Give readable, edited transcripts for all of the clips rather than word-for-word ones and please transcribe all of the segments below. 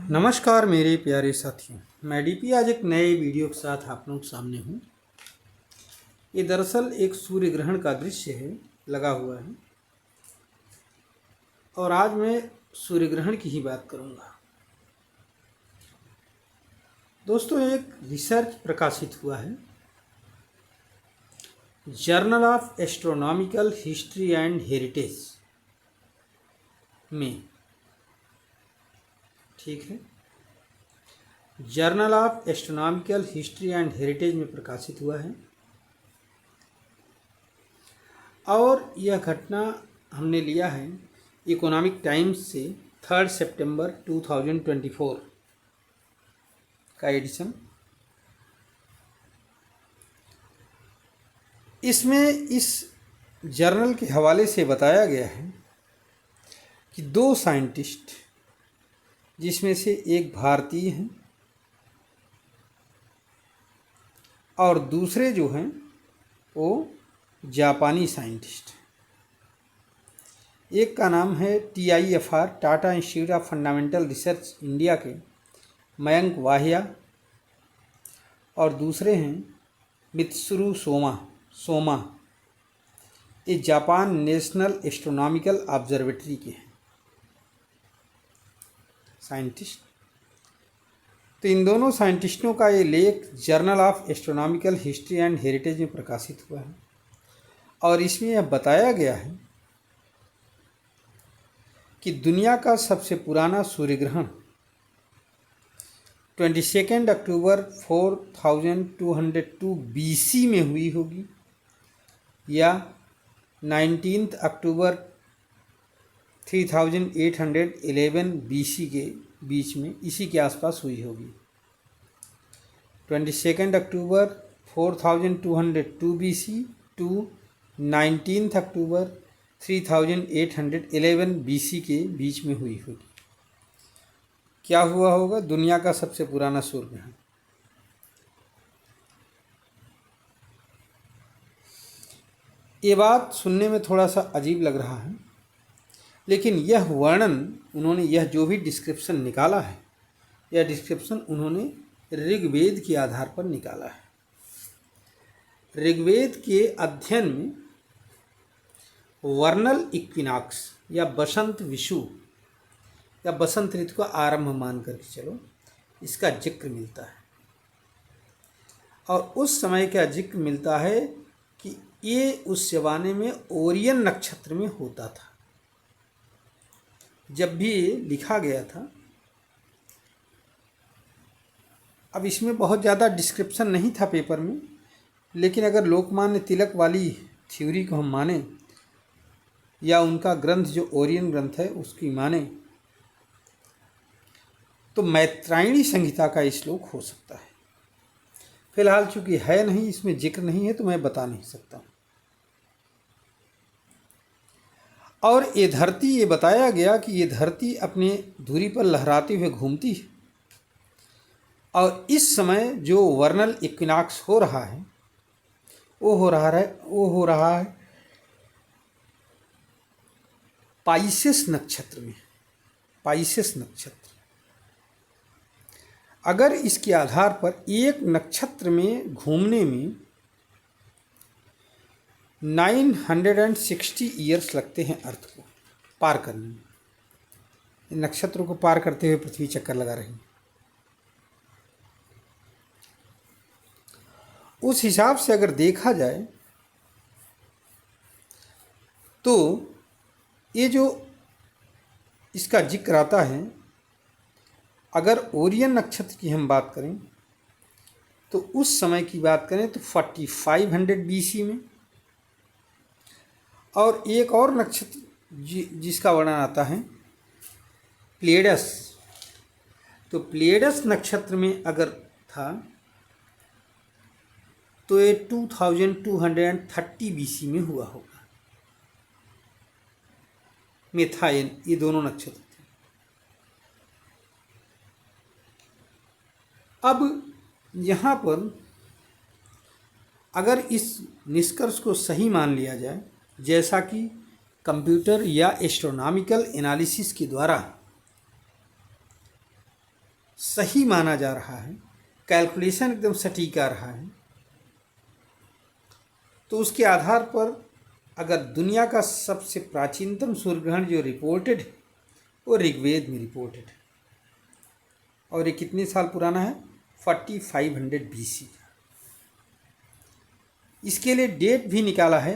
नमस्कार मेरे प्यारे साथियों, मैं डीपी आज एक नए वीडियो के साथ आप लोगों के सामने हूँ। ये दरअसल एक सूर्य ग्रहण का दृश्य है, लगा हुआ है। और आज मैं सूर्य ग्रहण की ही बात करूँगा। दोस्तों, एक रिसर्च प्रकाशित हुआ है journal of astronomical history and heritage में। ठीक है, journal of astronomical history and heritage में प्रकाशित हुआ है। और यह घटना हमने लिया है इकोनॉमिक टाइम्स से 3 सितंबर 2024 का एडिशन। इसमें इस जर्नल के हवाले से बताया गया है कि 2 साइंटिस्ट, जिसमें से एक भारतीय हैं और दूसरे जो हैं वो जापानी साइंटिस्ट। एक का नाम है TIFR, Tata institute of fundamental research India के मयंक वाहिया, और दूसरे हैं मित्सुरु सोमा। ये जापान नेशनल एस्ट्रोनॉमिकल ऑब्जर्वेटरी के हैं साइंटिस्ट। तो इन दोनों साइंटिस्टों का ये लेख journal of astronomical history and heritage में प्रकाशित हुआ है। और इसमें यह बताया गया है कि दुनिया का सबसे पुराना सूर्य ग्रहण 22 अक्टूबर 4202 BC में हुई होगी, या 19 अक्टूबर 3811 BC के बीच में, इसी के आसपास हुई होगी। 22 अक्टूबर 4202 BC टू 19 अक्टूबर 3811 BC के बीच में हुई होगी। क्या हुआ होगा? दुनिया का सबसे पुराना सूर्य ग्रहण। ये बात सुनने में थोड़ा सा अजीब लग रहा है, लेकिन यह वर्णन उन्होंने, यह जो भी डिस्क्रिप्शन निकाला है, यह डिस्क्रिप्शन उन्होंने ऋग्वेद के आधार पर निकाला है। ऋग्वेद के अध्ययन में वर्नल इक्विनॉक्स या बसंत विषु या बसंत ऋतु का आरंभ मान करके चलो, इसका जिक्र मिलता है। और उस समय का जिक्र मिलता है कि ये उस ज़माने में ओरियन नक्षत्र में होता था। जब भी लिखा गया था, अब इसमें बहुत ज़्यादा डिस्क्रिप्शन नहीं था पेपर में, लेकिन अगर लोकमान्य तिलक वाली थ्योरी को हम माने, या उनका ग्रंथ जो ओरियन ग्रंथ है उसकी माने, तो मैत्रायणी संहिता का श्लोक हो सकता है। फिलहाल चूंकि है नहीं, इसमें जिक्र नहीं है, तो मैं बता नहीं सकता। और ये धरती, ये बताया गया कि ये धरती अपने धुरी पर लहराते हुए घूमती है। और इस समय जो वर्नल इक्विनॉक्स हो रहा है वो हो रहा है पाइसेस नक्षत्र में। पाइसेस नक्षत्र, अगर इसके आधार पर एक नक्षत्र में घूमने में 960 ईयर्स लगते हैं अर्थ को पार करने में। नक्षत्रों को पार करते हुए पृथ्वी चक्कर लगा रही है। उस हिसाब से अगर देखा जाए तो ये जो इसका जिक्र आता है, अगर ओरियन नक्षत्र की हम बात करें तो उस समय की बात करें तो 4500 BC में। और एक और नक्षत्र जिसका वर्णन आता है प्लेयडस, तो प्लेयडस नक्षत्र में अगर था तो ये 2230 BC में हुआ होगा। मेथायन, ये दोनों नक्षत्र थे। अब यहाँ पर अगर इस निष्कर्ष को सही मान लिया जाए, जैसा कि कंप्यूटर या एस्ट्रोनॉमिकल एनालिसिस के द्वारा सही माना जा रहा है, कैलकुलेशन एकदम सटीक आ रहा है, तो उसके आधार पर अगर दुनिया का सबसे प्राचीनतम सूर्य ग्रहण जो रिपोर्टेड है वो ऋग्वेद में रिपोर्टेड है, और ये कितने साल पुराना है? 4500 BC। इसके लिए डेट भी निकाला है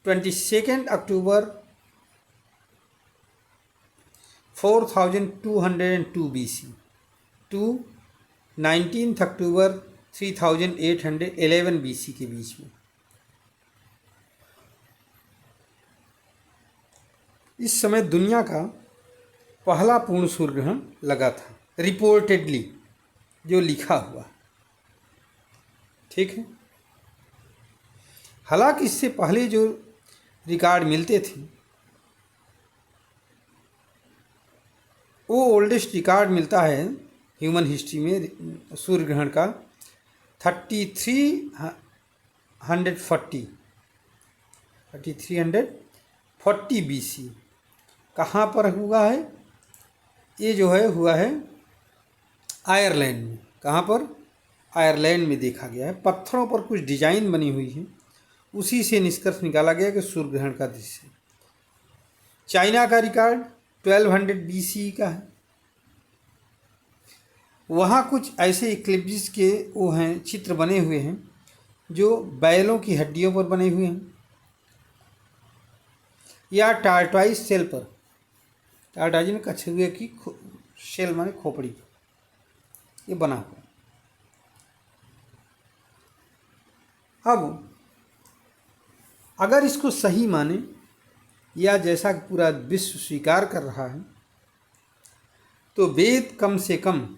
22 अक्टूबर 4202 BC टू 19 अक्टूबर 3811 BC के बीच में। इस समय दुनिया का पहला पूर्ण सूर्य ग्रहण लगा था, रिपोर्टेडली, जो लिखा हुआ। ठीक है। हालांकि इससे पहले जो रिकॉर्ड मिलते थे वो ओल्डेस्ट रिकॉर्ड मिलता है ह्यूमन हिस्ट्री में सूर्य ग्रहण का 3340 BC। कहाँ पर हुआ है? ये जो है हुआ है आयरलैंड में। कहाँ पर? आयरलैंड में देखा गया है। पत्थरों पर कुछ डिजाइन बनी हुई है, उसी से निष्कर्ष निकाला गया कि सूर्य ग्रहण का दृश्य। चाइना का रिकॉर्ड 1200 BC का है। वहाँ कुछ ऐसे इक्लिप्स के वो हैं, चित्र बने हुए हैं जो बैलों की हड्डियों पर बने हुए हैं या टार्टवाइज सेल पर। टार्टवाइज में कछुए की शेल माने खोपड़ी, ये बना हुआ। अब अगर इसको सही माने या जैसा कि पूरा विश्व स्वीकार कर रहा है, तो वेद कम से कम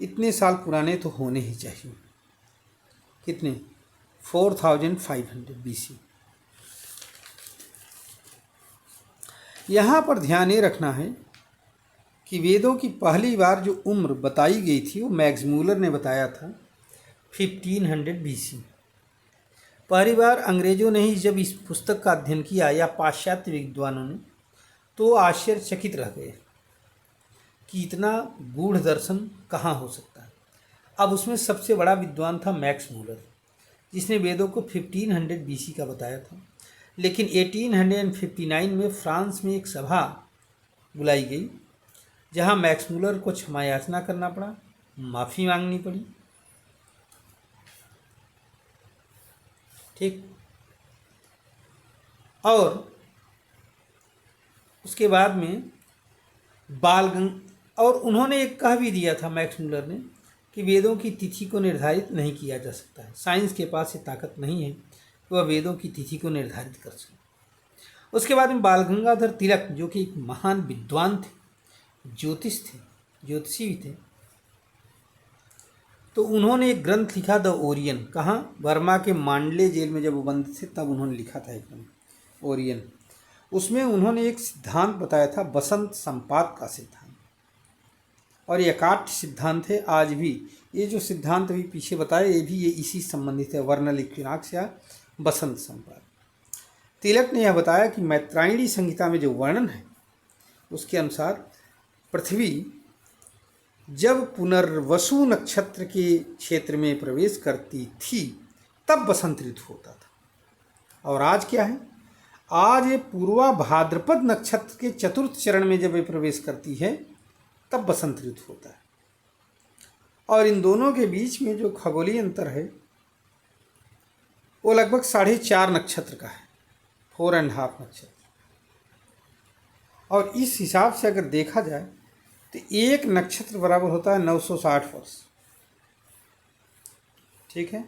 इतने साल पुराने तो होने ही चाहिए। कितने? 4500 BC। यहाँ पर ध्यान ये रखना है कि वेदों की पहली बार जो उम्र बताई गई थी वो मैक्स मूलर ने बताया था 1500 BC। पहली बार अंग्रेजों ने ही जब इस पुस्तक का अध्ययन किया या पाश्चात्य विद्वानों ने, तो आश्चर्यचकित रह गए कि इतना गूढ़ दर्शन कहाँ हो सकता है। अब उसमें सबसे बड़ा विद्वान था मैक्स मूलर, जिसने वेदों को 1500 BC का बताया था। लेकिन 1859 में फ्रांस में एक सभा बुलाई गई जहाँ मैक्स मूलर को क्षमा याचना करना पड़ा, माफ़ी मांगनी पड़ी। ठीक। और उसके बाद में और उन्होंने एक कह भी दिया था मैक्स मूलर ने कि वेदों की तिथि को निर्धारित नहीं किया जा सकता है। साइंस के पास ये ताकत नहीं है कि वह वेदों की तिथि को निर्धारित कर सके। उसके बाद में बाल गंगाधर तिलक, जो कि एक महान विद्वान थे, ज्योतिषी भी थे, तो उन्होंने एक ग्रंथ लिखा द ओरियन। कहाँ? बर्मा के मांडले जेल में जब वो बंद थे तब उन्होंने लिखा था एक ग्रंथ ओरियन। उसमें उन्होंने एक सिद्धांत बताया था, बसंत संपात का सिद्धांत, और ये एकाठ सिद्धांत है आज भी। ये जो सिद्धांत अभी पीछे बताया ये भी इसी संबंधित है, वर्नल इक्विनॉक्स या बसंत संपात। तिलक ने यह बताया कि मैत्रायणी संहिता में जो वर्णन है उसके अनुसार पृथ्वी जब पुनर्वसु नक्षत्र के क्षेत्र में प्रवेश करती थी तब बसंत ऋतु होता था। और आज क्या है? आज ये पूर्वा भाद्रपद नक्षत्र के चतुर्थ चरण में जब ये प्रवेश करती है तब बसंत ऋतु होता है। और इन दोनों के बीच में जो खगोलीय अंतर है वो लगभग 4.5 नक्षत्र का है, 4.5 नक्षत्र। और इस हिसाब से अगर देखा जाए तो एक नक्षत्र बराबर होता है 960 वर्ष। ठीक है।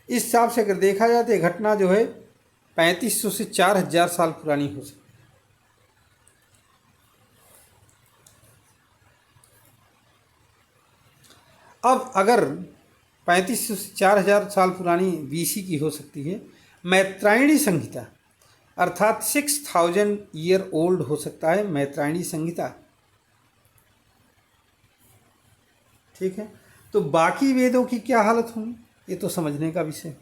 इस हिसाब से अगर देखा जाए तो ये घटना जो है 3500 से 4000 साल पुरानी हो सकती है। अब अगर 3500 से 4000 साल पुरानी BC की हो सकती है, मैत्रायणी संहिता अर्थात 6000 ईयर ओल्ड हो सकता है मैत्रायणी संहिता। ठीक है। तो बाकी वेदों की क्या हालत होगी ये तो समझने का विषय है।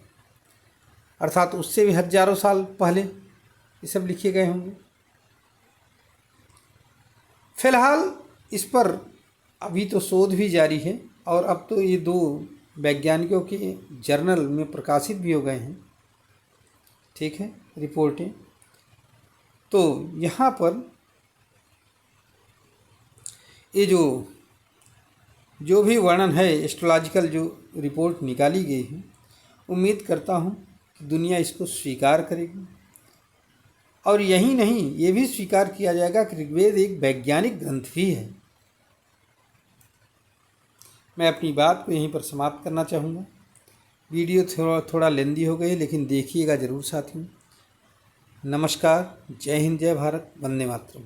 अर्थात उससे भी हजारों साल पहले ये सब लिखे गए होंगे। फिलहाल इस पर अभी तो शोध भी जारी है और अब तो ये 2 वैज्ञानिकों के जर्नल में प्रकाशित भी हो गए हैं, ठीक है, रिपोर्टें। तो यहाँ पर ये जो भी वर्णन है, एस्ट्रोलॉजिकल जो रिपोर्ट निकाली गई है, उम्मीद करता हूँ कि दुनिया इसको स्वीकार करेगी। और यही नहीं, ये भी स्वीकार किया जाएगा कि ऋग्वेद एक वैज्ञानिक ग्रंथ भी है। मैं अपनी बात को यहीं पर समाप्त करना चाहूँगा। वीडियो थोड़ा लेंदी हो गई, लेकिन देखिएगा ज़रूर साथियों। नमस्कार, जय हिंद, जय भारत, वंदे मातरम।